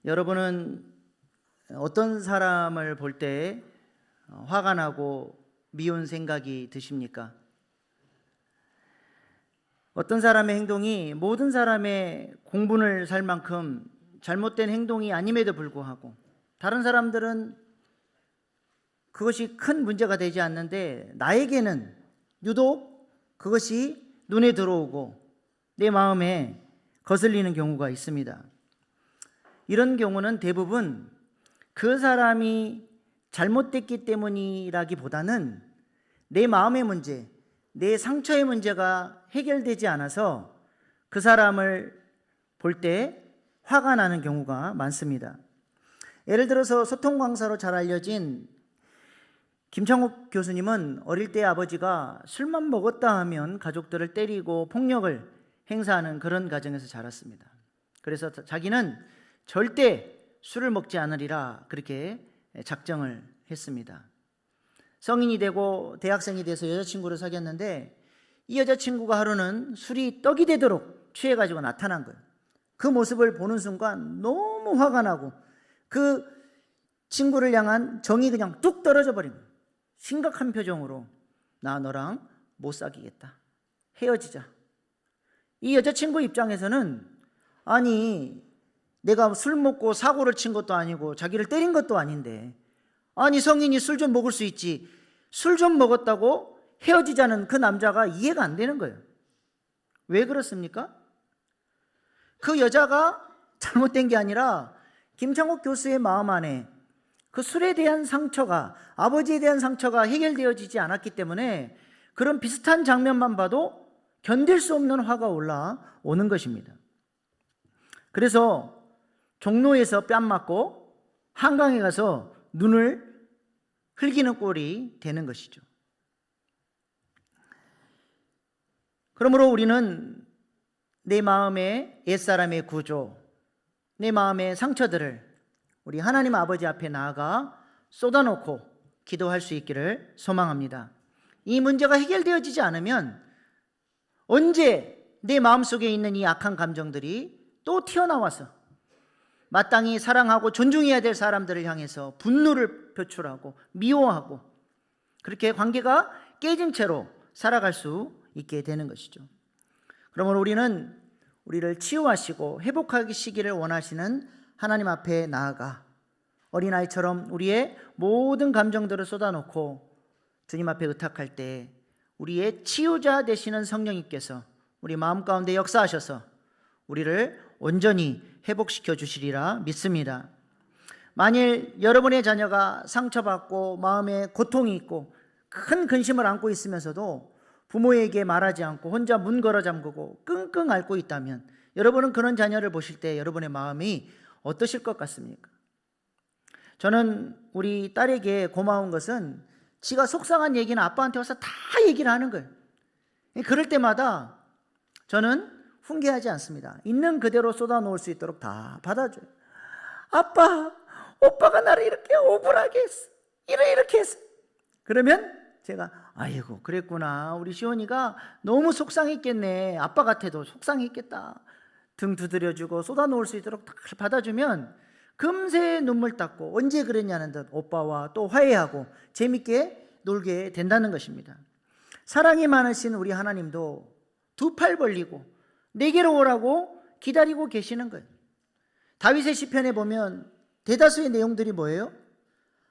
여러분은 어떤 사람을 볼 때 화가 나고 미운 생각이 드십니까? 어떤 사람의 행동이 모든 사람의 공분을 살 만큼 잘못된 행동이 아님에도 불구하고 다른 사람들은 그것이 큰 문제가 되지 않는데 나에게는 유독 그것이 눈에 들어오고 내 마음에 거슬리는 경우가 있습니다. 이런 경우는 대부분 그 사람이 잘못됐기 때문이라기보다는 내 마음의 문제, 내 상처의 문제가 해결되지 않아서 그 사람을 볼 때 화가 나는 경우가 많습니다. 예를 들어서 소통 강사로 잘 알려진 김창욱 교수님은 어릴 때 아버지가 술만 먹었다 하면 가족들을 때리고 폭력을 행사하는 그런 가정에서 자랐습니다. 그래서 자기는 절대 술을 먹지 않으리라 그렇게 작정을 했습니다. 성인이 되고 대학생이 돼서 여자친구를 사귀었는데 이 여자친구가 하루는 술이 떡이 되도록 취해가지고 나타난 거예요. 그 모습을 보는 순간 너무 화가 나고 그 친구를 향한 정이 그냥 뚝 떨어져 버린 거예요. 심각한 표정으로 나 너랑 못 사귀겠다. 헤어지자. 이 여자친구 입장에서는 아니 내가 술 먹고 사고를 친 것도 아니고 자기를 때린 것도 아닌데 아니 성인이 술 좀 먹을 수 있지 술 좀 먹었다고 헤어지자는 그 남자가 이해가 안 되는 거예요. 왜 그렇습니까? 그 여자가 잘못된 게 아니라 김창욱 교수의 마음 안에 그 술에 대한 상처가 아버지에 대한 상처가 해결되어지지 않았기 때문에 그런 비슷한 장면만 봐도 견딜 수 없는 화가 올라오는 것입니다. 그래서 종로에서 뺨 맞고 한강에 가서 눈을 흘기는 꼴이 되는 것이죠. 그러므로 우리는 내 마음의 옛사람의 구조, 내 마음의 상처들을 우리 하나님 아버지 앞에 나아가 쏟아놓고 기도할 수 있기를 소망합니다. 이 문제가 해결되어지지 않으면 언제 내 마음속에 있는 이 악한 감정들이 또 튀어나와서 마땅히 사랑하고 존중해야 될 사람들을 향해서 분노를 표출하고 미워하고 그렇게 관계가 깨진 채로 살아갈 수 있게 되는 것이죠. 그러므로 우리는 우리를 치유하시고 회복하시기를 원하시는 하나님 앞에 나아가 어린아이처럼 우리의 모든 감정들을 쏟아놓고 주님 앞에 의탁할 때 우리의 치유자 되시는 성령님께서 우리 마음 가운데 역사하셔서 우리를 온전히 회복시켜 주시리라 믿습니다. 만일 여러분의 자녀가 상처받고 마음에 고통이 있고 큰 근심을 안고 있으면서도 부모에게 말하지 않고 혼자 문 걸어 잠그고 끙끙 앓고 있다면 여러분은 그런 자녀를 보실 때 여러분의 마음이 어떠실 것 같습니까? 저는 우리 딸에게 고마운 것은 지가 속상한 얘기는 아빠한테 와서 다 얘기를 하는 거예요. 그럴 때마다 저는 훈계하지 않습니다. 있는 그대로 쏟아놓을 수 있도록 다 받아줘요. 아빠, 오빠가 나를 이렇게 억울하게 했어. 이렇게 했어. 그러면 제가 아이고 그랬구나. 우리 시온이가 너무 속상했겠네. 아빠 같아도 속상했겠다. 등 두드려주고 쏟아놓을 수 있도록 다 받아주면 금세 눈물 닦고 언제 그랬냐는 듯 오빠와 또 화해하고 재밌게 놀게 된다는 것입니다. 사랑이 많으신 우리 하나님도 두 팔 벌리고 내게로 오라고 기다리고 계시는 거예요. 다윗의 시편에 보면 대다수의 내용들이 뭐예요?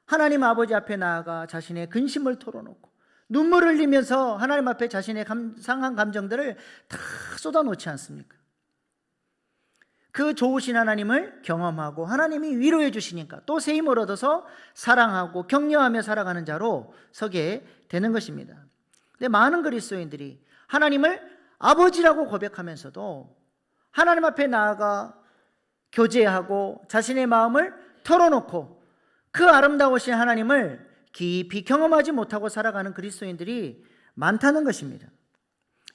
하나님 아버지 앞에 나아가 자신의 근심을 털어놓고 눈물을 흘리면서 하나님 앞에 자신의 상한 감정들을 다 쏟아놓지 않습니까? 그 좋으신 하나님을 경험하고 하나님이 위로해 주시니까 또 새 힘을 얻어서 사랑하고 격려하며 살아가는 자로 서게 되는 것입니다. 근데 많은 그리스도인들이 하나님을 아버지라고 고백하면서도 하나님 앞에 나아가 교제하고 자신의 마음을 털어놓고 그 아름다우신 하나님을 깊이 경험하지 못하고 살아가는 그리스도인들이 많다는 것입니다.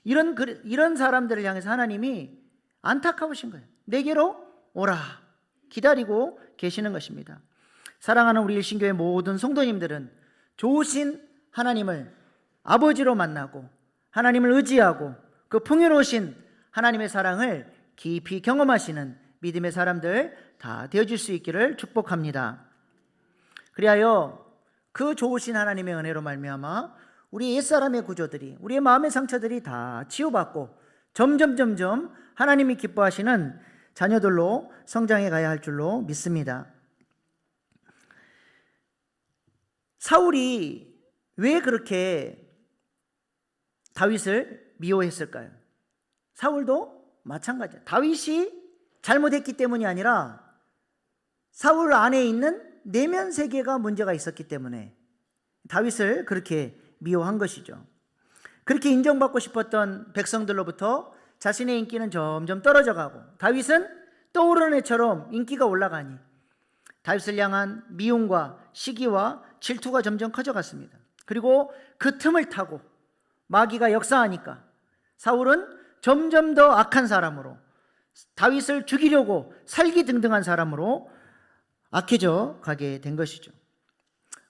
이런 사람들을 향해서 하나님이 안타까우신 거예요. 내게로 오라 기다리고 계시는 것입니다. 사랑하는 우리 일신교회 모든 성도님들은 좋으신 하나님을 아버지로 만나고 하나님을 의지하고 그 풍요로우신 하나님의 사랑을 깊이 경험하시는 믿음의 사람들 다 되어질 수 있기를 축복합니다. 그리하여 그 좋으신 하나님의 은혜로 말미암아 우리 옛사람의 구조들이, 우리의 마음의 상처들이 다 치유받고 점점 하나님이 기뻐하시는 자녀들로 성장해 가야 할 줄로 믿습니다. 사울이 왜 그렇게 다윗을 미워했을까요? 사울도 마찬가지예요. 다윗이 잘못했기 때문이 아니라 사울 안에 있는 내면 세계가 문제가 있었기 때문에 다윗을 그렇게 미워한 것이죠. 그렇게 인정받고 싶었던 백성들로부터 자신의 인기는 점점 떨어져 가고 다윗은 떠오르는 해처럼 인기가 올라가니 다윗을 향한 미움과 시기와 질투가 점점 커져갔습니다. 그리고 그 틈을 타고 마귀가 역사하니까 사울은 점점 더 악한 사람으로, 다윗을 죽이려고 살기등등한 사람으로 악해져 가게 된 것이죠.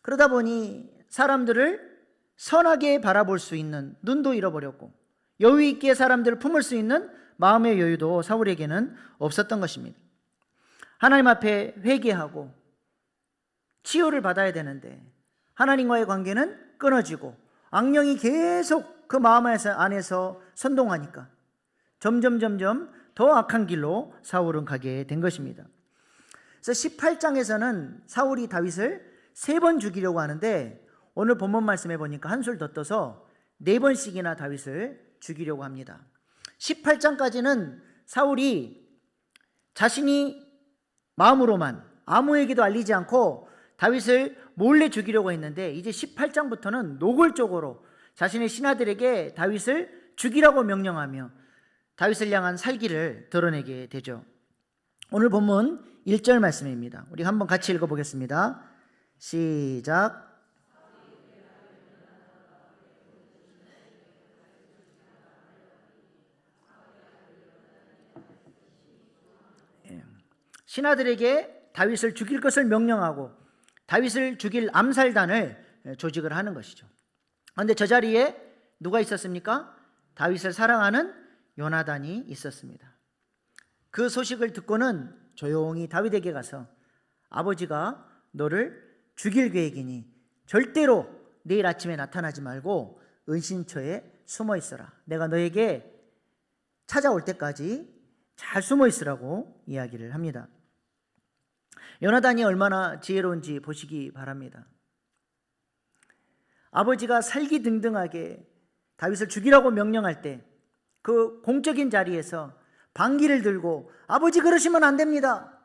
그러다 보니 사람들을 선하게 바라볼 수 있는 눈도 잃어버렸고 여유 있게 사람들을 품을 수 있는 마음의 여유도 사울에게는 없었던 것입니다. 하나님 앞에 회개하고 치유를 받아야 되는데 하나님과의 관계는 끊어지고 악령이 계속 그 마음 안에서 선동하니까 점점 더 악한 길로 사울은 가게 된 것입니다. 그래서 18장에서는 사울이 다윗을 3번 죽이려고 하는데 오늘 본문 말씀해 보니까 한술 더 떠서 4번씩이나 다윗을 죽이려고 합니다. 18장까지는 사울이 자신이 마음으로만 아무에게도 알리지 않고 다윗을 몰래 죽이려고 했는데 이제 18장부터는 노골적으로 자신의 신하들에게 다윗을 죽이라고 명령하며 다윗을 향한 살기를 드러내게 되죠. 오늘 본문 1절 말씀입니다. 우리 한번 같이 읽어보겠습니다. 시작. 신하들에게 다윗을 죽일 것을 명령하고 다윗을 죽일 암살단을 조직을 하는 것이죠. 그런데 저 자리에 누가 있었습니까? 다윗을 사랑하는 요나단이 있었습니다. 그 소식을 듣고는 조용히 다윗에게 가서 아버지가 너를 죽일 계획이니 절대로 내일 아침에 나타나지 말고 은신처에 숨어 있어라. 내가 너에게 찾아올 때까지 잘 숨어 있으라고 이야기를 합니다. 요나단이 얼마나 지혜로운지 보시기 바랍니다. 아버지가 살기등등하게 다윗을 죽이라고 명령할 때 그 공적인 자리에서 방귀를 들고 아버지 그러시면 안 됩니다.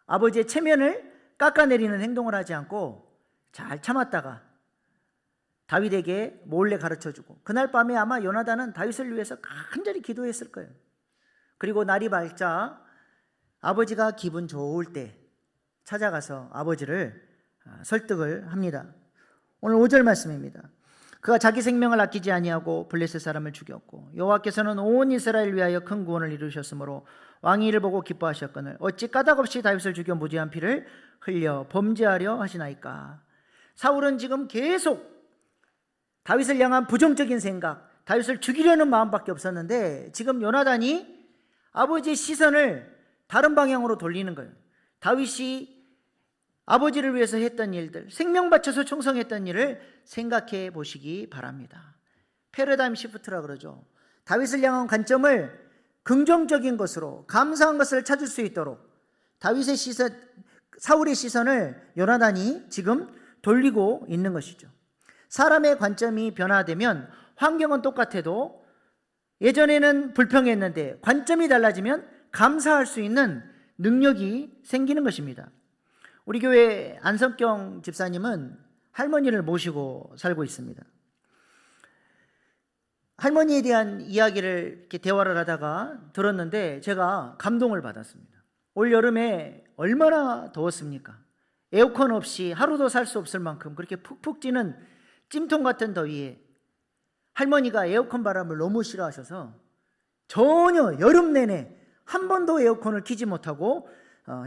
아버지의 체면을 깎아내리는 행동을 하지 않고 잘 참았다가 다윗에게 몰래 가르쳐주고 그날 밤에 아마 요나단은 다윗을 위해서 간절히 기도했을 거예요. 그리고 날이 밝자 아버지가 기분 좋을 때 찾아가서 아버지를 설득을 합니다. 오늘 5절 말씀입니다. 그가 자기 생명을 아끼지 아니하고 블레셋 사람을 죽였고 여호와께서는 온 이스라엘 위하여 큰 구원을 이루셨으므로 왕이 이를 보고 기뻐하셨거늘 어찌 까닭없이 다윗을 죽여 무지한 피를 흘려 범죄하려 하시나이까. 사울은 지금 계속 다윗을 향한 부정적인 생각, 다윗을 죽이려는 마음밖에 없었는데 지금 요나단이 아버지의 시선을 다른 방향으로 돌리는 거예요. 다윗이 아버지를 위해서 했던 일들, 생명 바쳐서 충성했던 일을 생각해 보시기 바랍니다. 패러다임 시프트라 그러죠. 다윗을 향한 관점을 긍정적인 것으로 감사한 것을 찾을 수 있도록 다윗의 시선, 사울의 시선을 요나단이 지금 돌리고 있는 것이죠. 사람의 관점이 변화되면 환경은 똑같아도 예전에는 불평했는데 관점이 달라지면 감사할 수 있는 능력이 생기는 것입니다. 우리 교회 안석경 집사님은 할머니를 모시고 살고 있습니다. 할머니에 대한 이야기를 이렇게 대화를 하다가 들었는데 제가 감동을 받았습니다. 올 여름에 얼마나 더웠습니까? 에어컨 없이 하루도 살 수 없을 만큼 그렇게 푹푹 찌는 찜통 같은 더위에 할머니가 에어컨 바람을 너무 싫어하셔서 전혀 여름 내내 한 번도 에어컨을 켜지 못하고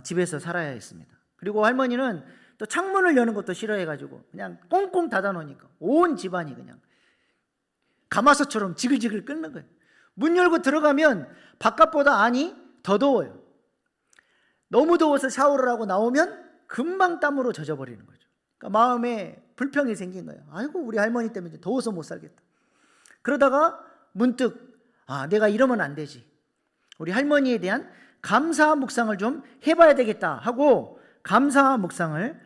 집에서 살아야 했습니다. 그리고 할머니는 또 창문을 여는 것도 싫어해가지고 그냥 꽁꽁 닫아놓으니까 온 집안이 그냥 가마솥처럼 지글지글 끓는 거예요. 문 열고 들어가면 바깥보다 안이 더 더워요. 너무 더워서 샤워를 하고 나오면 금방 땀으로 젖어버리는 거죠. 그러니까 마음에 불평이 생긴 거예요. 아이고, 우리 할머니 때문에 더워서 못 살겠다. 그러다가 문득 내가 이러면 안 되지. 우리 할머니에 대한 감사 묵상을 좀 해봐야 되겠다 하고 감사 묵상을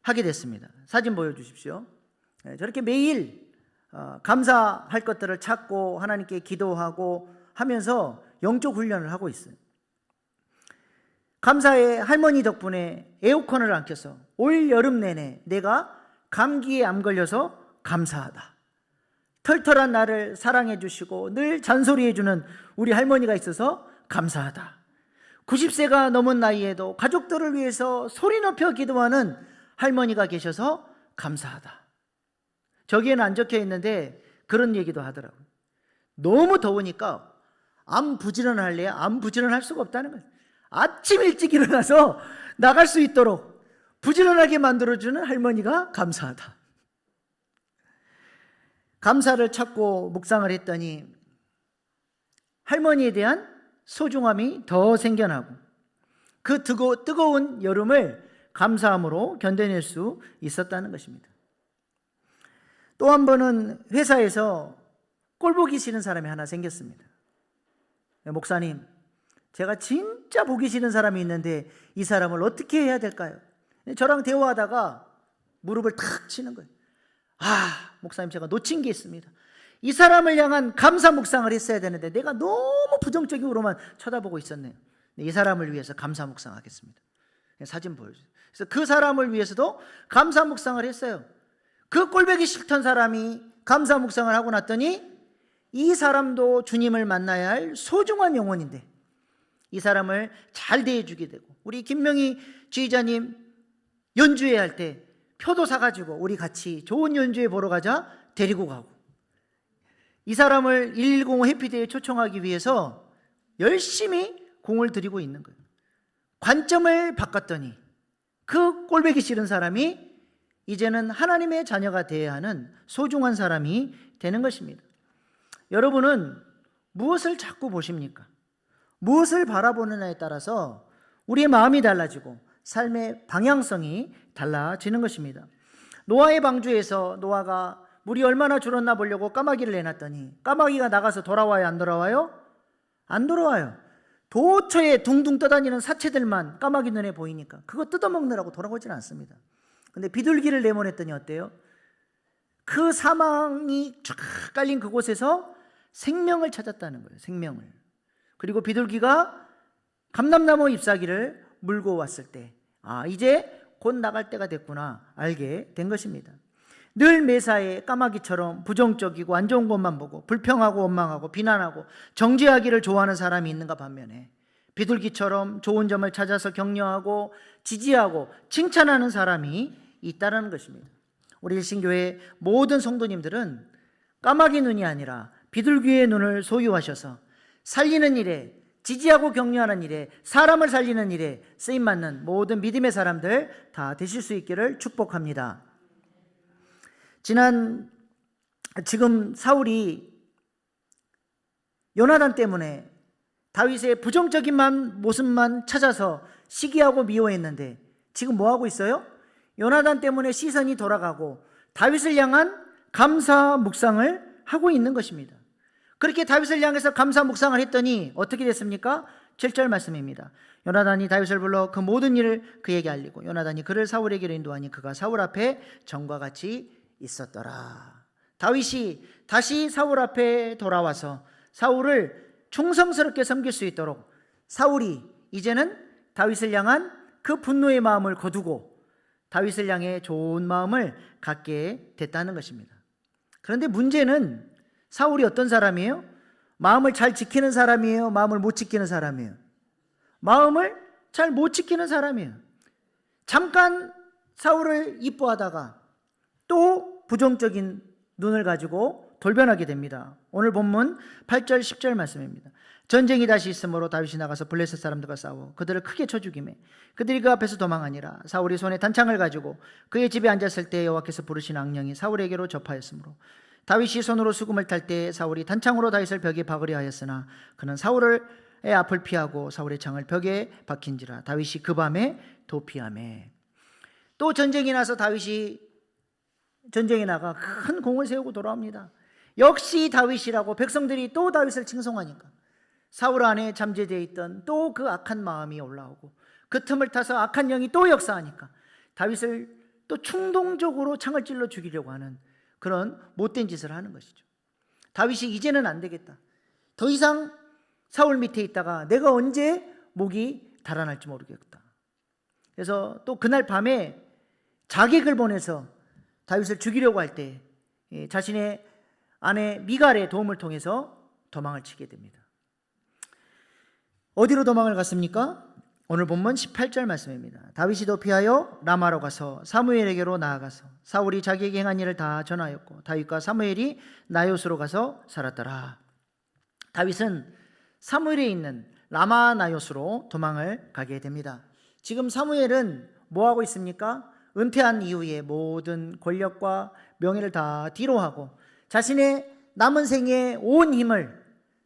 하게 됐습니다. 사진 보여주십시오. 저렇게 매일 감사할 것들을 찾고 하나님께 기도하고 하면서 영적 훈련을 하고 있어요. 감사해 할머니 덕분에 에어컨을 안 켜서 올 여름 내내 내가 감기에 안 걸려서 감사하다. 털털한 나를 사랑해 주시고 늘 잔소리해 주는 우리 할머니가 있어서 감사하다. 90세가 넘은 나이에도 가족들을 위해서 소리 높여 기도하는 할머니가 계셔서 감사하다. 저기에는 안 적혀 있는데 그런 얘기도 하더라고요. 너무 더우니까 암 부지런할래야 암 부지런할 수가 없다는 거예요. 아침 일찍 일어나서 나갈 수 있도록 부지런하게 만들어주는 할머니가 감사하다. 감사를 찾고 묵상을 했더니 할머니에 대한 소중함이 더 생겨나고 그 뜨거운 여름을 감사함으로 견뎌낼 수 있었다는 것입니다. 또 한 번은 회사에서 꼴보기 싫은 사람이 하나 생겼습니다. 목사님, 제가 진짜 보기 싫은 사람이 있는데 이 사람을 어떻게 해야 될까요? 저랑 대화하다가 무릎을 탁 치는 거예요. 목사님, 제가 놓친 게 있습니다. 이 사람을 향한 감사 묵상을 했어야 되는데 내가 너무 부정적으로만 쳐다보고 있었네요. 이 사람을 위해서 감사 묵상하겠습니다. 사진 보여주세요. 그래서 그 사람을 위해서도 감사 묵상을 했어요. 그 꼴보기 싫던 사람이 감사 묵상을 하고 났더니 이 사람도 주님을 만나야 할 소중한 영혼인데 이 사람을 잘 대해주게 되고, 우리 김명희 지휘자님 연주회 할 때 표도 사가지고 우리 같이 좋은 연주회 보러 가자 데리고 가고, 이 사람을 115 해피데이에 초청하기 위해서 열심히 공을 들이고 있는 거예요. 관점을 바꿨더니 그 꼴보기 싫은 사람이 이제는 하나님의 자녀가 되어야 하는 소중한 사람이 되는 것입니다. 여러분은 무엇을 자꾸 보십니까? 무엇을 바라보느냐에 따라서 우리의 마음이 달라지고 삶의 방향성이 달라지는 것입니다. 노아의 방주에서 노아가 물이 얼마나 줄었나 보려고 까마귀를 내놨더니 까마귀가 나가서 돌아와요, 안 돌아와요? 안 돌아와요. 도처에 둥둥 떠다니는 사체들만 까마귀 눈에 보이니까 그거 뜯어먹느라고 돌아오지는 않습니다. 근데 비둘기를 내보냈더니 어때요? 그 사망이 쫙 깔린 그곳에서 생명을 찾았다는 거예요. 생명을. 그리고 비둘기가 감람나무 잎사귀를 물고 왔을 때 이제 곧 나갈 때가 됐구나 알게 된 것입니다. 늘 매사에 까마귀처럼 부정적이고 안 좋은 것만 보고 불평하고 원망하고 비난하고 정죄하기를 좋아하는 사람이 있는가 반면에 비둘기처럼 좋은 점을 찾아서 격려하고 지지하고 칭찬하는 사람이 있다는 것입니다. 우리 일신교회 모든 성도님들은 까마귀 눈이 아니라 비둘기의 눈을 소유하셔서 살리는 일에, 지지하고 격려하는 일에, 사람을 살리는 일에 쓰임받는 모든 믿음의 사람들 다 되실 수 있기를 축복합니다. 지금 사울이 요나단 때문에 다윗의 부정적인 모습만 찾아서 시기하고 미워했는데 지금 뭐하고 있어요? 요나단 때문에 시선이 돌아가고 다윗을 향한 감사 묵상을 하고 있는 것입니다. 그렇게 다윗을 향해서 감사 묵상을 했더니 어떻게 됐습니까? 7절 말씀입니다. 요나단이 다윗을 불러 그 모든 일을 그에게 알리고 요나단이 그를 사울에게로 인도하니 그가 사울 앞에 전과 같이 있었더라. 다윗이 다시 사울 앞에 돌아와서 사울을 충성스럽게 섬길 수 있도록 사울이 이제는 다윗을 향한 그 분노의 마음을 거두고 다윗을 향해 좋은 마음을 갖게 됐다는 것입니다. 그런데 문제는 사울이 어떤 사람이에요? 마음을 잘 지키는 사람이에요? 마음을 못 지키는 사람이에요? 마음을 잘 못 지키는 사람이에요. 잠깐 사울을 이뻐하다가 또 부정적인 눈을 가지고 돌변하게 됩니다. 오늘 본문 8절 10절 말씀입니다. 전쟁이 다시 있으므로 다윗이 나가서 블레셋 사람들과 싸워 그들을 크게 쳐 죽이매 그들이 그 앞에서 도망하니라. 사울이 손에 단창을 가지고 그의 집에 앉았을 때 여호와께서 부르신 악령이 사울에게로 접하였으므로 다윗이 손으로 수금을 탈 때 사울이 단창으로 다윗을 벽에 박으려 하였으나 그는 사울을 앞을 피하고 사울의 창을 벽에 박힌지라. 다윗이 그 밤에 도피하매. 또 전쟁이 나서 다윗이 전쟁에 나가 큰 공을 세우고 돌아옵니다. 역시 다윗이라고 백성들이 또 다윗을 칭송하니까 사울 안에 잠재되어 있던 또 그 악한 마음이 올라오고 그 틈을 타서 악한 영이 또 역사하니까 다윗을 또 충동적으로 창을 찔러 죽이려고 하는 그런 못된 짓을 하는 것이죠. 다윗이 이제는 안 되겠다. 더 이상 사울 밑에 있다가 내가 언제 목이 달아날지 모르겠다. 그래서 또 그날 밤에 자객을 보내서 다윗을 죽이려고 할 때 자신의 아내 미갈의 도움을 통해서 도망을 치게 됩니다. 어디로 도망을 갔습니까? 오늘 본문 18절 말씀입니다. 다윗이 도피하여 라마로 가서 사무엘에게로 나아가서 사울이 자기에게 행한 일을 다 전하였고 다윗과 사무엘이 나요스로 가서 살았더라. 다윗은 사무엘에 있는 라마 나요스로 도망을 가게 됩니다. 지금 사무엘은 뭐하고 있습니까? 은퇴한 이후에 모든 권력과 명예를 다 뒤로하고 자신의 남은 생의 온 힘을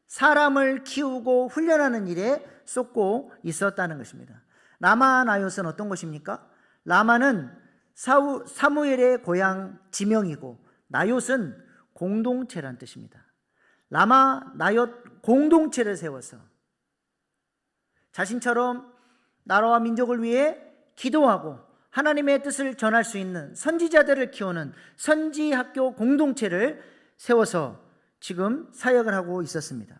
사람을 키우고 훈련하는 일에 쏟고 있었다는 것입니다. 라마 나요스는 어떤 곳입니까? 라마는 사무엘의 고향 지명이고 나요스는 공동체란 뜻입니다. 라마 나요스 공동체를 세워서 자신처럼 나라와 민족을 위해 기도하고 하나님의 뜻을 전할 수 있는 선지자들을 키우는 선지학교 공동체를 세워서 지금 사역을 하고 있었습니다.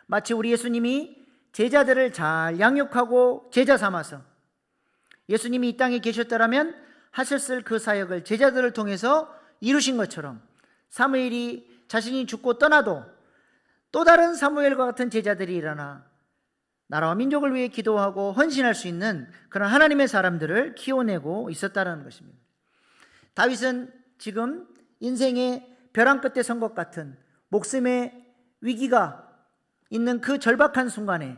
마치 우리 예수님이 제자들을 잘 양육하고 제자 삼아서 예수님이 이 땅에 계셨더라면 하셨을 그 사역을 제자들을 통해서 이루신 것처럼 사무엘이 자신이 죽고 떠나도 또 다른 사무엘과 같은 제자들이 일어나 나라와 민족을 위해 기도하고 헌신할 수 있는 그런 하나님의 사람들을 키워내고 있었다는 것입니다. 다윗은 지금 인생의 벼랑 끝에 선 것 같은 목숨의 위기가 있는 그 절박한 순간에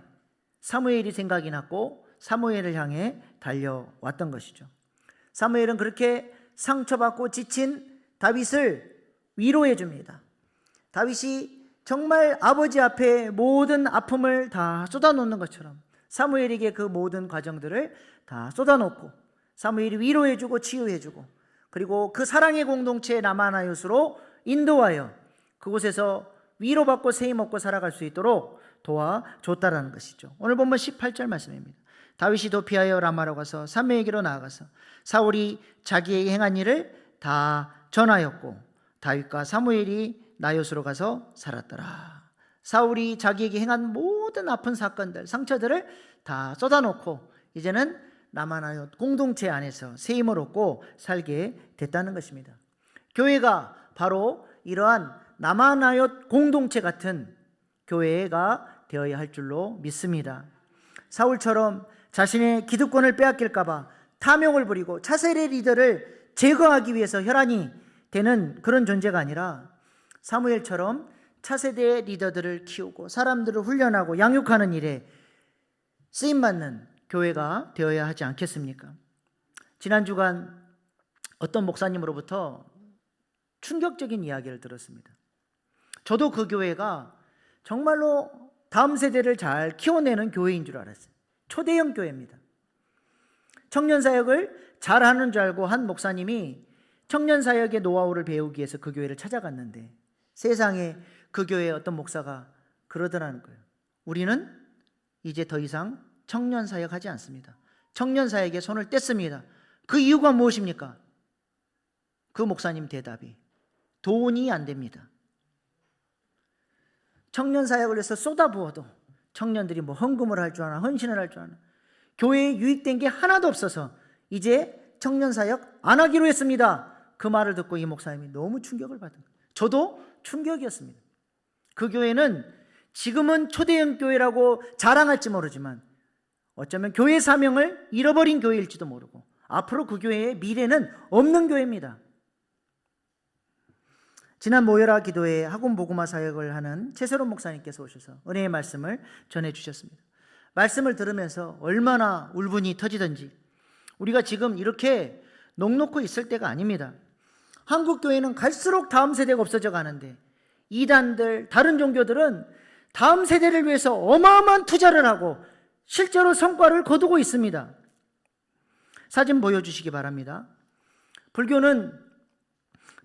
사무엘이 생각이 났고 사무엘을 향해 달려왔던 것이죠. 사무엘은 그렇게 상처받고 지친 다윗을 위로해 줍니다. 다윗이 정말 아버지 앞에 모든 아픔을 다 쏟아놓는 것처럼 사무엘에게 그 모든 과정들을 다 쏟아놓고 사무엘이 위로해주고 치유해주고 그리고 그 사랑의 공동체 라마나요스로 인도하여 그곳에서 위로받고 세임 얻고 살아갈 수 있도록 도와줬다라는 것이죠. 오늘 본문 18절 말씀입니다. 다윗이 도피하여 라마로 가서 사무엘에게로 나아가서 사울이 자기에게 행한 일을 다 전하였고 다윗과 사무엘이 나요스로 가서 살았더라. 사울이 자기에게 행한 모든 아픈 사건들, 상처들을 다 쏟아놓고 이제는 라마나요 공동체 안에서 세임을 얻고 살게 됐다는 것입니다. 교회가 바로 이러한 라마나요 공동체 같은 교회가 되어야 할 줄로 믿습니다. 사울처럼 자신의 기득권을 빼앗길까봐 탐욕을 부리고 차세대 리더를 제거하기 위해서 혈안이 되는 그런 존재가 아니라 사무엘처럼 차세대의 리더들을 키우고 사람들을 훈련하고 양육하는 일에 쓰임받는 교회가 되어야 하지 않겠습니까? 지난 주간 어떤 목사님으로부터 충격적인 이야기를 들었습니다. 저도 그 교회가 정말로 다음 세대를 잘 키워내는 교회인 줄 알았어요. 초대형 교회입니다. 청년 사역을 잘하는 줄 알고 한 목사님이 청년 사역의 노하우를 배우기 위해서 그 교회를 찾아갔는데 세상에 그 교회의 어떤 목사가 그러더라는 거예요. 우리는 이제 더 이상 청년 사역하지 않습니다. 청년 사역에 손을 뗐습니다. 그 이유가 무엇입니까? 그 목사님 대답이 돈이 안 됩니다. 청년 사역을 해서 쏟아부어도 청년들이 뭐 헌금을 할 줄 아나 헌신을 할 줄 아나 교회에 유익된 게 하나도 없어서 이제 청년 사역 안 하기로 했습니다. 그 말을 듣고 이 목사님이 너무 충격을 받은 거예요. 저도 충격이었습니다. 그 교회는 지금은 초대형 교회라고 자랑할지 모르지만 어쩌면 교회 사명을 잃어버린 교회일지도 모르고 앞으로 그 교회의 미래는 없는 교회입니다. 지난 모여라 기도회 학원 복음화 사역을 하는 최세론 목사님께서 오셔서 은혜의 말씀을 전해주셨습니다. 말씀을 들으면서 얼마나 울분이 터지던지 우리가 지금 이렇게 넋놓고 있을 때가 아닙니다. 한국 교회는 갈수록 다음 세대가 없어져 가는데 이단들, 다른 종교들은 다음 세대를 위해서 어마어마한 투자를 하고 실제로 성과를 거두고 있습니다. 사진 보여주시기 바랍니다. 불교는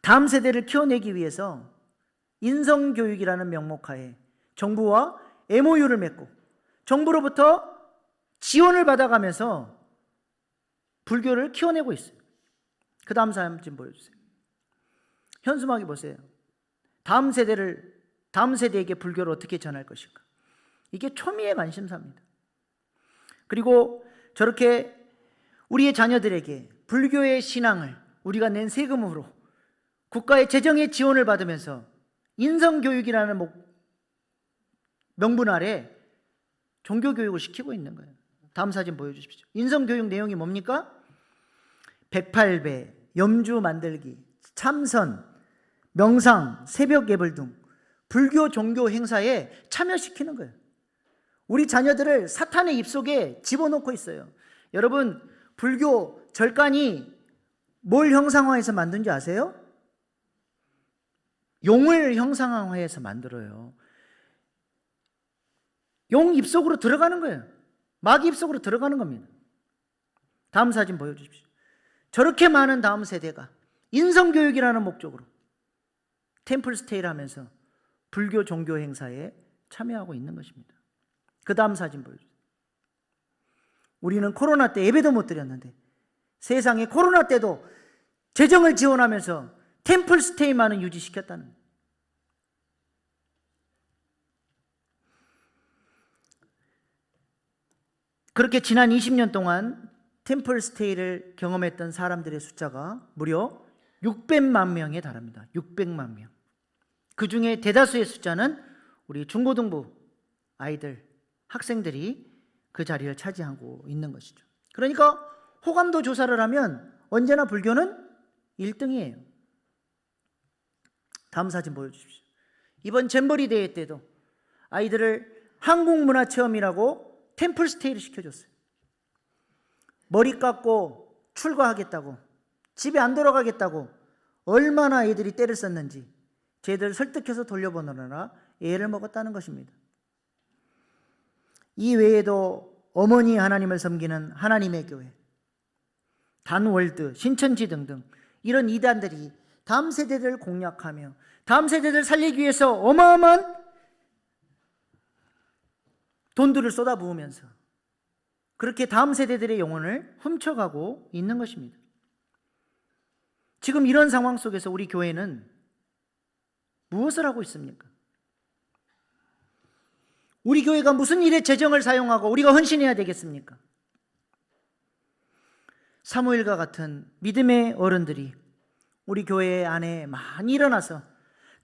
다음 세대를 키워내기 위해서 인성교육이라는 명목하에 정부와 MOU를 맺고 정부로부터 지원을 받아가면서 불교를 키워내고 있어요. 그 다음 사진 보여주세요. 현수막이 보세요. 다음 세대에게 불교를 어떻게 전할 것인가. 이게 초미의 관심사입니다. 그리고 저렇게 우리의 자녀들에게 불교의 신앙을 우리가 낸 세금으로 국가의 재정의 지원을 받으면서 인성교육이라는 명분 아래 종교교육을 시키고 있는 거예요. 다음 사진 보여주십시오. 인성교육 내용이 뭡니까? 108배, 염주 만들기, 참선, 명상, 새벽 예불 등 불교 종교 행사에 참여시키는 거예요. 우리 자녀들을 사탄의 입속에 집어넣고 있어요. 여러분, 불교 절간이 뭘 형상화해서 만든지 아세요? 용을 형상화해서 만들어요. 용 입속으로 들어가는 거예요. 마귀 입속으로 들어가는 겁니다. 다음 사진 보여주십시오. 저렇게 많은 다음 세대가 인성교육이라는 목적으로 템플스테이를 하면서 불교 종교 행사에 참여하고 있는 것입니다. 그 다음 사진 보여주세요. 우리는 코로나 때 예배도 못 드렸는데 세상에 코로나 때도 재정을 지원하면서 템플스테이만은 유지시켰다는 거예요. 그렇게 지난 20년 동안 템플스테이를 경험했던 사람들의 숫자가 무려 600만 명에 달합니다. 600만 명. 그 중에 대다수의 숫자는 우리 중고등부 아이들, 학생들이 그 자리를 차지하고 있는 것이죠. 그러니까 호감도 조사를 하면 언제나 불교는 1등이에요. 다음 사진 보여주십시오. 이번 잼버리 대회 때도 아이들을 한국문화체험이라고 템플스테이를 시켜줬어요. 머리 깎고 출가하겠다고, 집에 안 돌아가겠다고 얼마나 애들이 때를 썼는지 쟤들 설득해서 돌려보느라 애를 먹었다는 것입니다. 이 외에도 어머니 하나님을 섬기는 하나님의 교회, 단월드, 신천지 등등 이런 이단들이 다음 세대들을 공략하며 다음 세대들을 살리기 위해서 어마어마한 돈들을 쏟아부으면서 그렇게 다음 세대들의 영혼을 훔쳐가고 있는 것입니다. 지금 이런 상황 속에서 우리 교회는 무엇을 하고 있습니까? 우리 교회가 무슨 일에 재정을 사용하고 우리가 헌신해야 되겠습니까? 사무엘과 같은 믿음의 어른들이 우리 교회 안에 많이 일어나서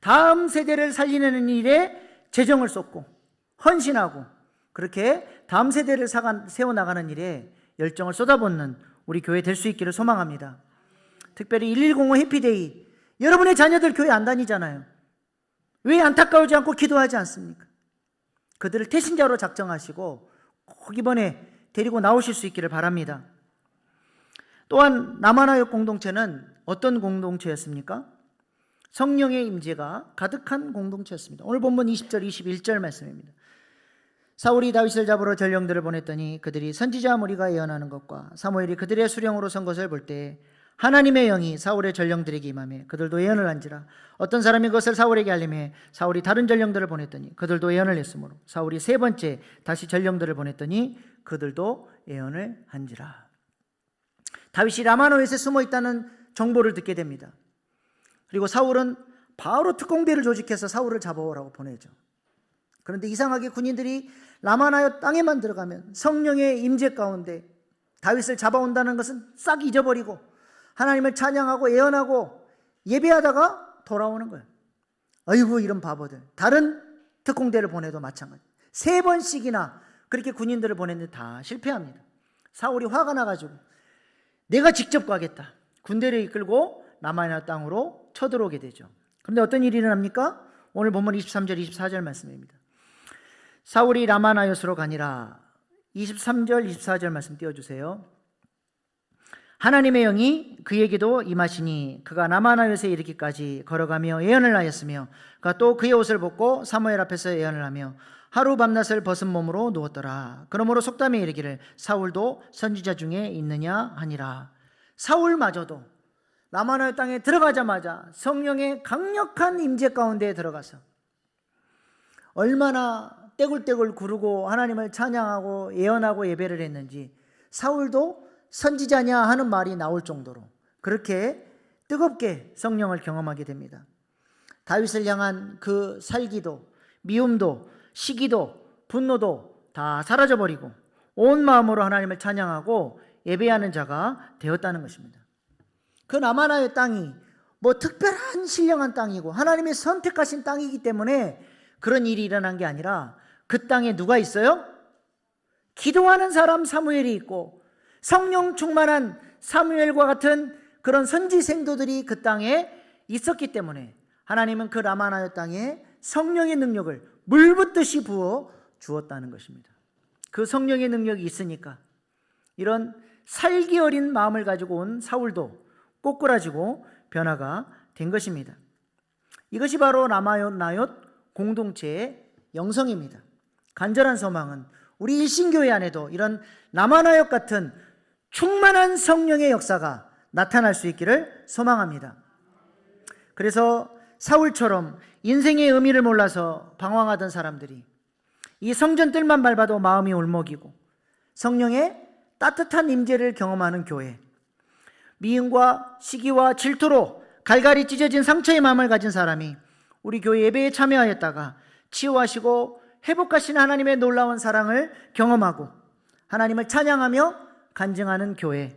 다음 세대를 살리는 일에 재정을 쏟고 헌신하고 그렇게 다음 세대를 세워나가는 일에 열정을 쏟아붓는 우리 교회 될 수 있기를 소망합니다. 특별히 1105 해피데이, 여러분의 자녀들 교회 안 다니잖아요. 왜 안타까우지 않고 기도하지 않습니까? 그들을 태신자로 작정하시고 꼭 이번에 데리고 나오실 수 있기를 바랍니다. 또한 남한아역 공동체는 어떤 공동체였습니까? 성령의 임재가 가득한 공동체였습니다. 오늘 본문 20절 21절 말씀입니다. 사울이 다윗을 잡으러 전령들을 보냈더니 그들이 선지자 무리가 예언하는 것과 사무엘이 그들의 수령으로 선 것을 볼 때 하나님의 영이 사울의 전령들에게 임하매 그들도 예언을 한지라. 어떤 사람이 그것을 사울에게 알림해 사울이 다른 전령들을 보냈더니 그들도 예언을 했으므로 사울이 세 번째 다시 전령들을 보냈더니 그들도 예언을 한지라. 다윗이 라마노에서 숨어 있다는 정보를 듣게 됩니다. 그리고 사울은 바로 특공대를 조직해서 사울을 잡아오라고 보내죠. 그런데 이상하게 군인들이 라마나요 땅에만 들어가면 성령의 임재 가운데 다윗을 잡아온다는 것은 싹 잊어버리고 하나님을 찬양하고 예언하고 예배하다가 돌아오는 거예요. 아이고 이런 바보들. 다른 특공대를 보내도 마찬가지. 3번씩이나 그렇게 군인들을 보냈는데 다 실패합니다. 사울이 화가 나가지고 내가 직접 가겠다. 군대를 이끌고 라마나요 땅으로 쳐들어오게 되죠. 그런데 어떤 일이 일어납니까? 오늘 본문 23절 24절 말씀입니다. 사울이 라마나요스로 가니라. 23절 24절 말씀 띄워주세요. 하나님의 영이 그에게도 임하시니 그가 나마나요에 이르기까지 걸어가며 예언을 하였으며 그가 또 그의 옷을 벗고 사무엘 앞에서 예언을 하며 하루 밤낮을 벗은 몸으로 누웠더라. 그러므로 속담에 이르기를 사울도 선지자 중에 있느냐 하니라. 사울마저도 나마나요 땅에 들어가자마자 성령의 강력한 임재 가운데 들어가서 얼마나 떼굴떼굴 구르고 하나님을 찬양하고 예언하고 예배를 했는지 사울도 선지자냐 하는 말이 나올 정도로 그렇게 뜨겁게 성령을 경험하게 됩니다. 다윗을 향한 그 살기도, 미움도, 시기도, 분노도 다 사라져버리고 온 마음으로 하나님을 찬양하고 예배하는 자가 되었다는 것입니다. 그 나마나의 땅이 뭐 특별한 신령한 땅이고 하나님의 선택하신 땅이기 때문에 그런 일이 일어난 게 아니라 그 땅에 누가 있어요? 기도하는 사람 사무엘이 있고 성령 충만한 사무엘과 같은 그런 선지 생도들이 그 땅에 있었기 때문에 하나님은 그 라마나요 땅에 성령의 능력을 물붓듯이 부어 주었다는 것입니다. 그 성령의 능력이 있으니까 이런 살기 어린 마음을 가지고 온 사울도 꼬꾸라지고 변화가 된 것입니다. 이것이 바로 라마나요 공동체의 영성입니다. 간절한 소망은 우리 일신교회 안에도 이런 라마나요 같은 충만한 성령의 역사가 나타날 수 있기를 소망합니다. 그래서 사울처럼 인생의 의미를 몰라서 방황하던 사람들이 이 성전뜰만 밟아도 마음이 울먹이고 성령의 따뜻한 임재를 경험하는 교회, 미움과 시기와 질투로 갈갈이 찢어진 상처의 마음을 가진 사람이 우리 교회 예배에 참여하였다가 치유하시고 회복하신 하나님의 놀라운 사랑을 경험하고 하나님을 찬양하며 간증하는 교회,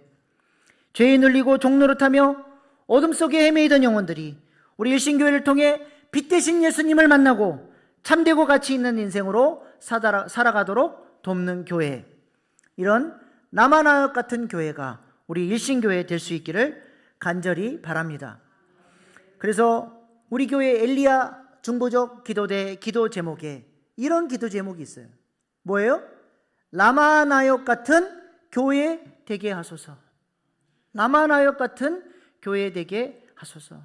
죄에 눌리고 종노릇하며 어둠 속에 헤매이던 영혼들이 우리 일신교회를 통해 빛 대신 예수님을 만나고 참되고 가치 있는 인생으로 살아가도록 돕는 교회, 이런 나마나요 같은 교회가 우리 일신교회 될 수 있기를 간절히 바랍니다. 그래서 우리 교회 엘리야 중보적 기도대 기도 제목에 이런 기도 제목이 있어요. 뭐예요? 라마나요 같은 교회 되게 하소서. 라마나요 같은 교회 되게 하소서.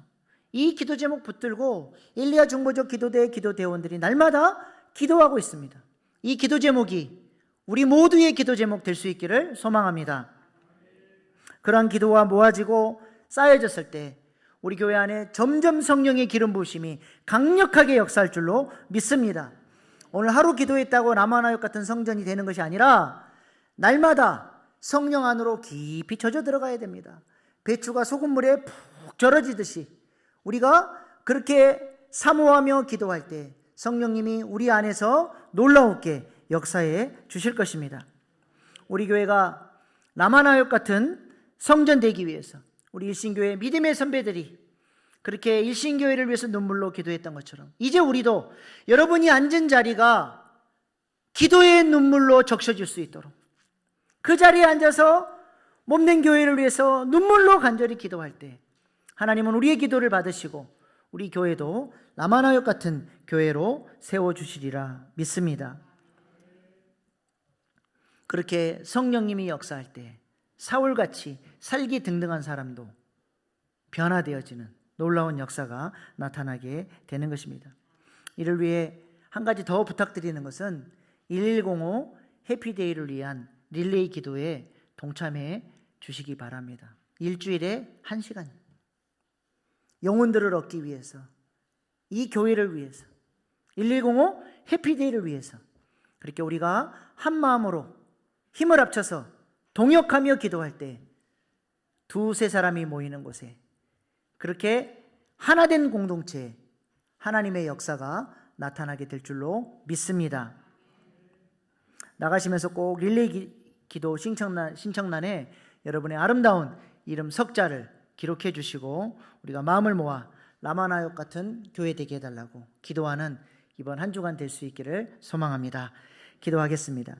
이 기도 제목 붙들고 엘리야 중보적 기도대 기도대원들이 날마다 기도하고 있습니다. 이 기도 제목이 우리 모두의 기도 제목 될 수 있기를 소망합니다. 그러한 기도가 모아지고 쌓여졌을 때 우리 교회 안에 점점 성령의 기름 부으심이 강력하게 역사할 줄로 믿습니다. 오늘 하루 기도했다고 라마나요 같은 성전이 되는 것이 아니라 날마다 성령 안으로 깊이 젖어 들어가야 됩니다. 배추가 소금물에 푹 절여지듯이 우리가 그렇게 사모하며 기도할 때 성령님이 우리 안에서 놀라웠게 역사해 주실 것입니다. 우리 교회가 라마나요 같은 성전 되기 위해서 우리 일신교회 믿음의 선배들이 그렇게 일신교회를 위해서 눈물로 기도했던 것처럼 이제 우리도 여러분이 앉은 자리가 기도의 눈물로 적셔질 수 있도록 그 자리에 앉아서 몸된 교회를 위해서 눈물로 간절히 기도할 때 하나님은 우리의 기도를 받으시고 우리 교회도 라마나요 같은 교회로 세워주시리라 믿습니다. 그렇게 성령님이 역사할 때 사울같이 살기 등등한 사람도 변화되어지는 놀라운 역사가 나타나게 되는 것입니다. 이를 위해 한 가지 더 부탁드리는 것은 1105 해피데이를 위한 릴레이 기도에 동참해 주시기 바랍니다. 일주일에 1시간 영혼들을 얻기 위해서, 이 교회를 위해서, 1105 해피데이를 위해서 그렇게 우리가 한 마음으로 힘을 합쳐서 동역하며 기도할 때 두세 사람이 모이는 곳에 그렇게 하나된 공동체에 하나님의 역사가 나타나게 될 줄로 믿습니다. 나가시면서 꼭 릴레이 기도 신청란에 여러분의 아름다운 이름 석자를 기록해 주시고 우리가 마음을 모아 라마나요 같은 교회 되게 해달라고 기도하는 이번 한 주간 될 수 있기를 소망합니다. 기도하겠습니다.